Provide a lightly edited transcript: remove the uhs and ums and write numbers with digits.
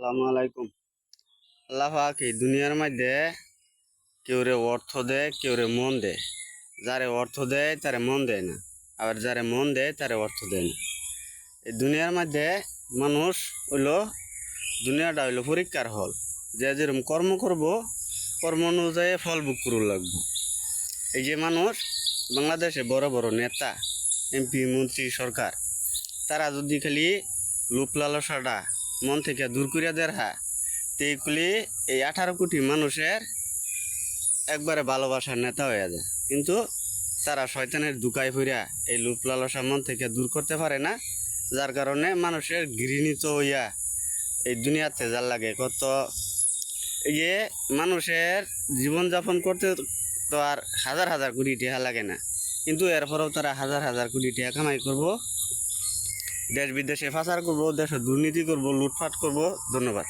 আসসালামু আলাইকুম। আল্লাহ পাক এই দুনিয়ার মধ্যে কেউ রে অর্থ দেয়, কেউ রে মন দেয়। যারে অর্থ দেয় তারে মন দেয় না, আবার যারে মন দেয় তারে অর্থ দেয় না। এই দুনিয়ার মধ্যে মানুষ হইলো, দুনিয়াটা হইলো পরীক্ষার হল। যে যেরকম কর্ম করব, কর্ম অনুযায়ী ফল ভোগ করুন লাগবো। এই যে মানুষ বাংলাদেশে বড় বড় নেতা, এমপি, মন্ত্রী, সরকার, তারা যদি খালি লোভ লালসাটা মন থেকে দূর করিয়া দেয়, তেইগুলি এই 18 কোটি মানুষের একবারে ভালোবাসার নেতা হয়ে যায়। কিন্তু তারা শয়তানের দুকায় ফিরা এই লোভ লালসা মন থেকে দূর করতে পারে না, যার কারণে মানুষের ঘৃণিত হইয়া এই দুনিয়াতে যার লাগে কত। এই যে মানুষের জীবনযাপন করতে তো আর হাজার হাজার কোটি টাকা লাগে না, কিন্তু এরপরেও তারা হাজার হাজার কোটি টাকা কামাই করব, দেশ বিদেশে পাচার করব, দেশে দুর্নীতি করব, লুটপাট করব। ধন্যবাদ।